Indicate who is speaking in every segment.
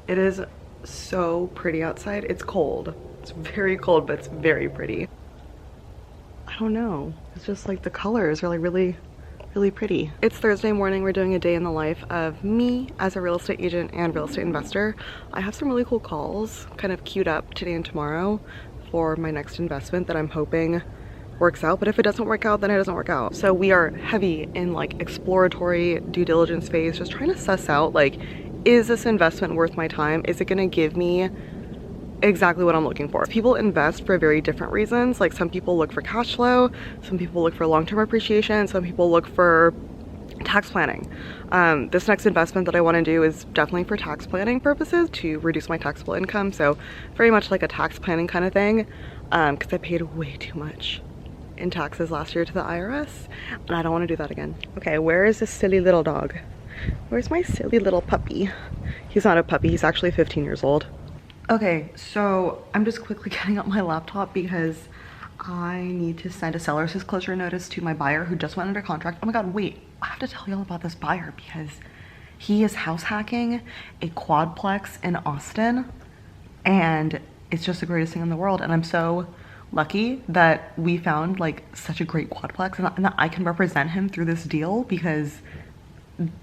Speaker 1: It is so pretty outside. It's cold. It's very cold, but it's very pretty. I don't know. It's just like the colors are like really pretty. It's Thursday morning. We're doing a day in the life of me as a real estate agent and real estate investor. I have some really cool calls kind of queued up today and tomorrow for my next investment that I'm hoping works out, but if it doesn't work out, then it doesn't work out. So we are heavy in like exploratory due diligence phase, just trying to suss out like, is this investment worth my time? Is it gonna give me exactly what I'm looking for? People invest for very different reasons. Like some people look for cash flow, some people look for long-term appreciation, some people look for tax planning. This next investment that I want to do is definitely for tax planning purposes to reduce my taxable income. So very much like a tax planning kind of thing, because I paid way too much in taxes last year to the IRS and I don't want to do that again. Okay, where is this silly little dog? Where's my silly little puppy? He's not a puppy, he's actually 15 years old. Okay, so I'm just quickly getting up my laptop because I need to send a seller's disclosure notice to my buyer who just went under contract. Oh my god, wait, I have to tell y'all about this buyer because he is house hacking a quadplex in Austin and it's just the greatest thing in the world, and I'm so lucky that we found like such a great quadplex and that I can represent him through this deal, because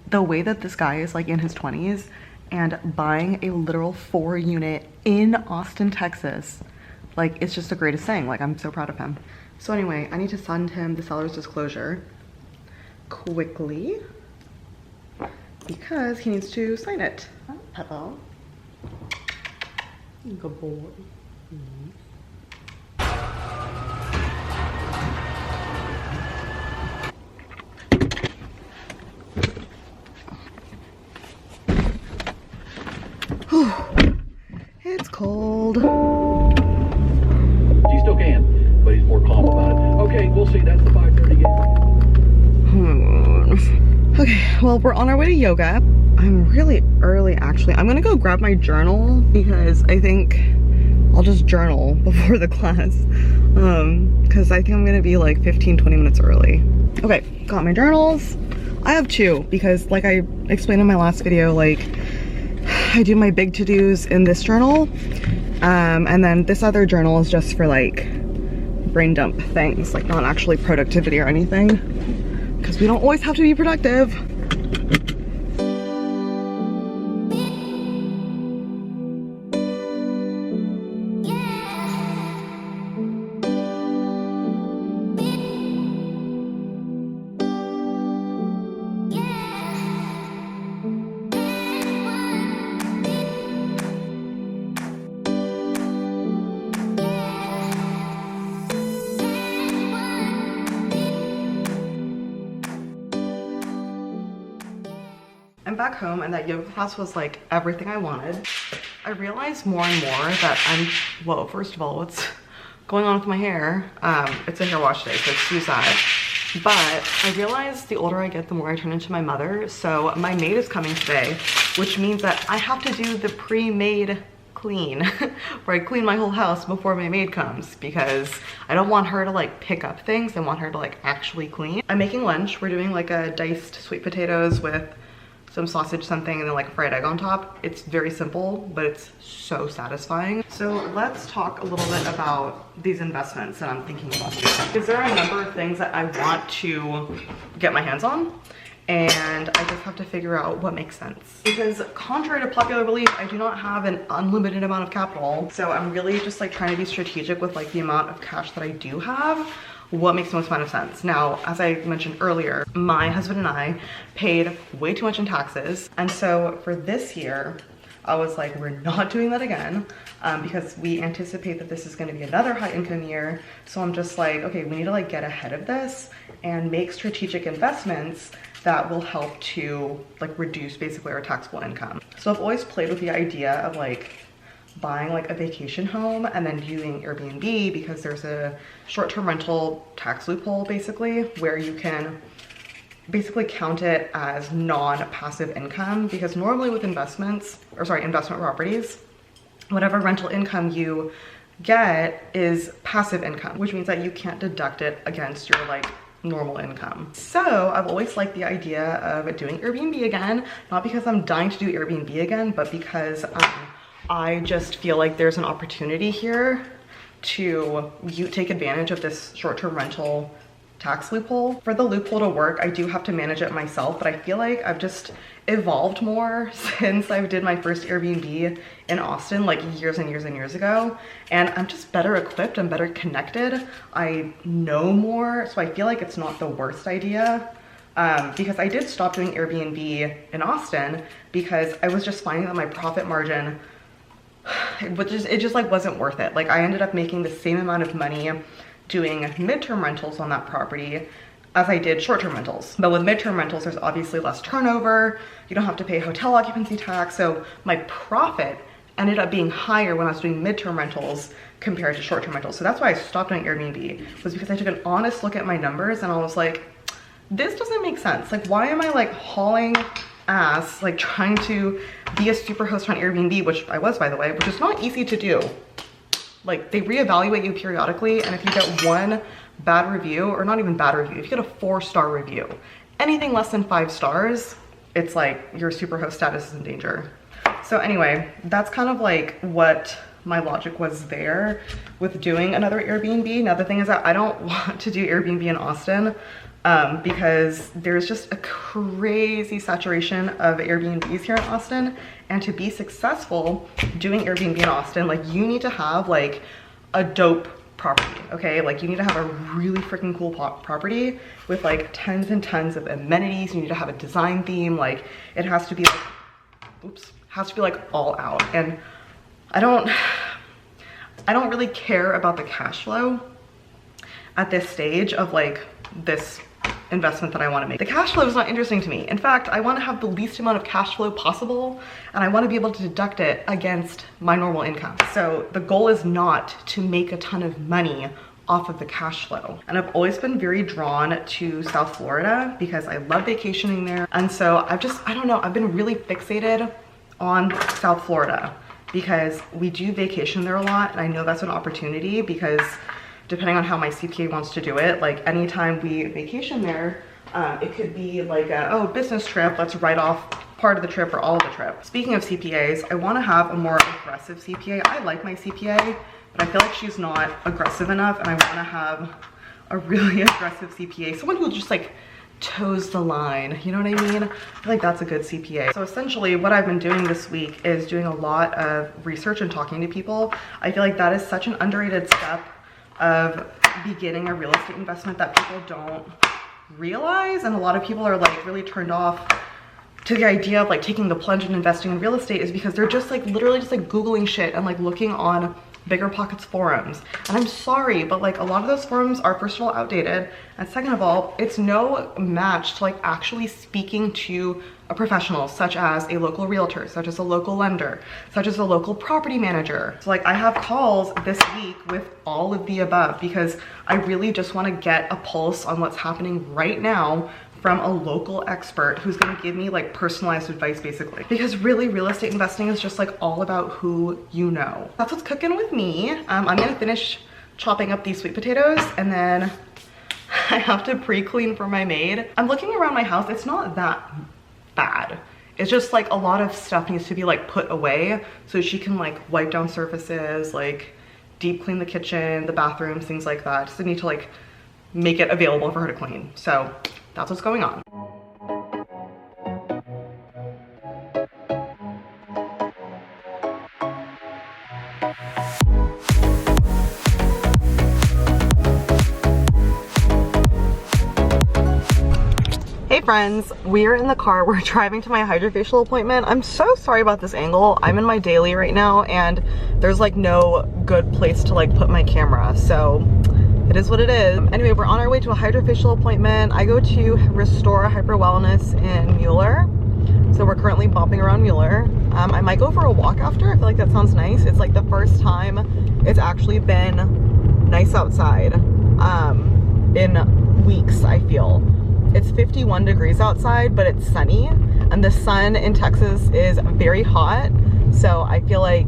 Speaker 1: the way that this guy is like in his 20s and buying a literal 4-unit in Austin, Texas, like it's just the greatest thing. Like I'm so proud of him. So anyway, I need to send him the seller's disclosure quickly because he needs to sign it. Hello. Good boy. It's cold.
Speaker 2: You still can, but he's more calm about it. Okay, we'll see. That's the 5:30 game.
Speaker 1: Okay, well, we're on our way to yoga. I'm really early, actually. I'm gonna go grab my journal because I think I'll just journal before the class. Because I think I'm gonna be like 15-20 minutes early. Okay, got my journals. I have two because, like I explained in my last video, like I do my big to-dos in this journal, and then this other journal is just for like brain dump things, like not actually productivity or anything, because we don't always have to be productive. I'm back home and that yoga class was like everything I wanted. I realized more and more that whoa, first of all, what's going on with my hair? It's a hair wash day, so excuse that. But I realized the older I get, the more I turn into my mother. So my maid is coming today, which means that I have to do the pre-made clean, where I clean my whole house before my maid comes, because I don't want her to like pick up things. I want her to like actually clean. I'm making lunch. We're doing like a diced sweet potatoes with some sausage something and then like a fried egg on top. It's very simple, but it's so satisfying. So let's talk a little bit about these investments that I'm thinking about doing. Because there are a number of things that I want to get my hands on, and I just have to figure out what makes sense. Because contrary to popular belief, I do not have an unlimited amount of capital. So I'm really just like trying to be strategic with like the amount of cash that I do have. What makes the most amount of sense. Now, as I mentioned earlier, my husband and I paid way too much in taxes. And so for this year, I was like, we're not doing that again, because we anticipate that this is gonna be another high income year. So I'm just like, okay, we need to like get ahead of this and make strategic investments that will help to like reduce basically our taxable income. So I've always played with the idea of like buying like a vacation home and then using Airbnb, because there's a short-term rental tax loophole basically where you can basically count it as non-passive income, because normally with investment properties, whatever rental income you get is passive income, which means that you can't deduct it against your like normal income. So I've always liked the idea of doing Airbnb again, not because I'm dying to do Airbnb again, but because I just feel like there's an opportunity here to take advantage of this short-term rental tax loophole. For the loophole to work, I do have to manage it myself, but I feel like I've just evolved more since I did my first Airbnb in Austin like years and years and years ago. And I'm just better equipped, I'm better connected, I know more, so I feel like it's not the worst idea. Because I did stop doing Airbnb in Austin because I was just finding that my profit margin, it just like wasn't worth it. Like I ended up making the same amount of money doing midterm rentals on that property as I did short-term rentals. But with midterm rentals, there's obviously less turnover. You don't have to pay hotel occupancy tax. So my profit ended up being higher when I was doing midterm rentals compared to short-term rentals. So that's why I stopped doing Airbnb, was because I took an honest look at my numbers and I was like, this doesn't make sense. Like, why am I like hauling ass, like trying to be a super host on Airbnb, which I was, by the way, which is not easy to do. Like they reevaluate you periodically, and if you get one bad review, or not even bad review, if you get a 4-star review, anything less than 5 stars, it's like your superhost status is in danger. So anyway, that's kind of like what my logic was there with doing another Airbnb. Now the thing is that I don't want to do Airbnb in Austin because there's just a crazy saturation of Airbnbs here in Austin. And to be successful doing Airbnb in Austin, like you need to have like a dope property, okay? Like you need to have a really freaking cool property with like tons and tons of amenities. You need to have a design theme. Like it has to be like, has to be like all out. And I don't really care about the cash flow at this stage of like this investment that I want to make. The cash flow is not interesting to me. In fact, I want to have the least amount of cash flow possible, and I want to be able to deduct it against my normal income. So the goal is not to make a ton of money off of the cash flow. And I've always been very drawn to South Florida because I love vacationing there. And so I don't know, I've been really fixated on South Florida because we do vacation there a lot, and I know that's an opportunity because depending on how my CPA wants to do it, like anytime we vacation there, it could be like a, business trip, let's write off part of the trip or all of the trip. Speaking of CPAs, I want to have a more aggressive CPA. I like my CPA, but I feel like she's not aggressive enough, and I want to have a really aggressive CPA, someone who just like toes the line, you know what I mean? I feel like that's a good CPA. So essentially what I've been doing this week is doing a lot of research and talking to people. I feel like that is such an underrated step of beginning a real estate investment that people don't realize, and a lot of people are like really turned off to the idea of like taking the plunge and investing in real estate is because they're just like literally just like Googling shit and like looking on Bigger Pockets forums. And I'm sorry, but like a lot of those forums are first of all outdated, and second of all, it's no match to like actually speaking to a professional such as a local realtor, such as a local lender, such as a local property manager. So like I have calls this week with all of the above because I really just want to get a pulse on what's happening right now from a local expert who's gonna give me like personalized advice basically. Because really real estate investing is just like all about who you know. That's what's cooking with me. I'm gonna finish chopping up these sweet potatoes and then I have to pre-clean for my maid. I'm looking around my house, it's not that bad. It's just like a lot of stuff needs to be like put away so she can like wipe down surfaces, like deep clean the kitchen, the bathrooms, things like that. Just need to like make it available for her to clean. So that's what's going on. Hey friends, we're in the car. We're driving to my hydrafacial appointment. I'm so sorry about this angle. I'm in my daily right now and there's like no good place to like put my camera. So it is what it is. Anyway, we're on our way to a hydrafacial appointment. I go to Restore Hyper Wellness in Mueller. So we're currently bopping around Mueller. I might go for a walk after. I feel like that sounds nice. It's like the first time it's actually been nice outside in weeks, I feel. It's 51 degrees outside, but it's sunny, and the sun in Texas is very hot. So I feel like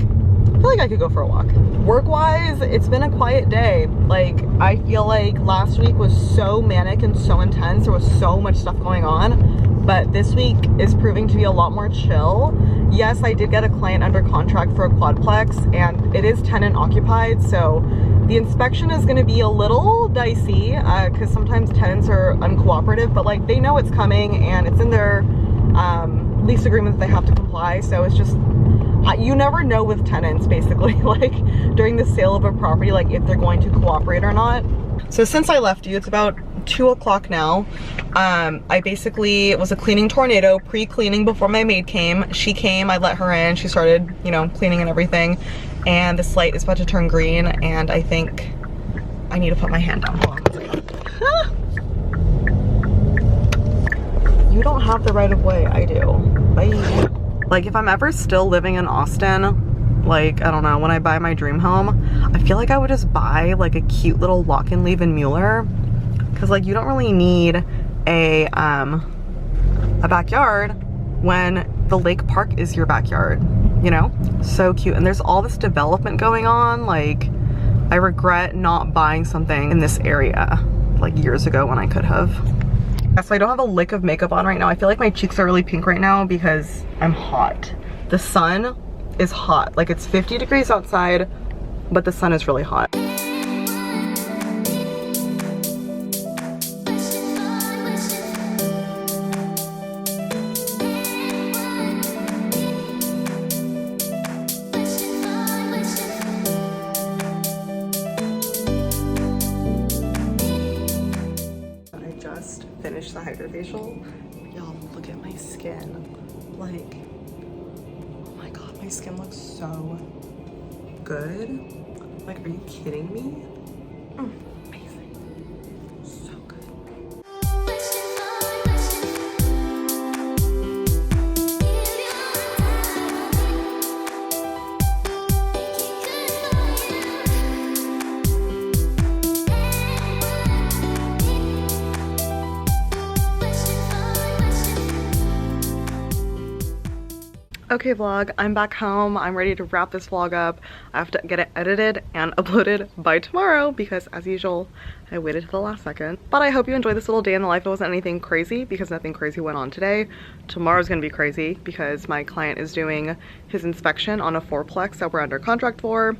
Speaker 1: feel like I could go for a walk. Work-wise, it's been a quiet day. Like, I feel like last week was so manic and so intense. There was so much stuff going on, but this week is proving to be a lot more chill. Yes, I did get a client under contract for a quadplex, and it is tenant occupied, so the inspection is going to be a little dicey because sometimes tenants are uncooperative, but like they know it's coming and it's in their lease agreement that they have to comply. So it's just, you never know with tenants basically, like during the sale of a property, like if they're going to cooperate or not. So since I left you, it's about 2 o'clock now. I basically, it was a cleaning tornado, pre-cleaning before my maid came. She came, I let her in, she started, you know, cleaning and everything. And this light is about to turn green, and I think I need to put my hand down. Hold on one second. You don't have the right of way, I do. Bye. Like if I'm ever still living in Austin, like, I don't know, when I buy my dream home, I feel like I would just buy like a cute little lock and leave in Mueller. Cause like you don't really need a backyard when the lake park is your backyard, you know? So cute. And there's all this development going on. Like I regret not buying something in this area like years ago when I could have. So I don't have a lick of makeup on right now. I feel like my cheeks are really pink right now because I'm hot. The sun is hot. Like it's 50 degrees outside, but the sun is really hot. Finish the hydrafacial. Y'all, look at my skin. Like, oh my god, my skin looks so good. Like, are you kidding me? Amazing. So good. Okay vlog, I'm back home. I'm ready to wrap this vlog up. I have to get it edited and uploaded by tomorrow because as usual, I waited to the last second. But I hope you enjoyed this little day in the life. It wasn't anything crazy because nothing crazy went on today. Tomorrow's gonna be crazy because my client is doing his inspection on a fourplex that we're under contract for,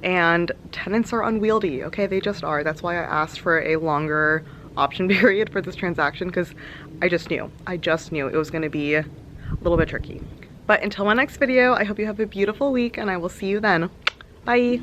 Speaker 1: and tenants are unwieldy, okay? They just are. That's why I asked for a longer option period for this transaction because I just knew it was gonna be a little bit tricky. But until my next video, I hope you have a beautiful week and I will see you then. Bye.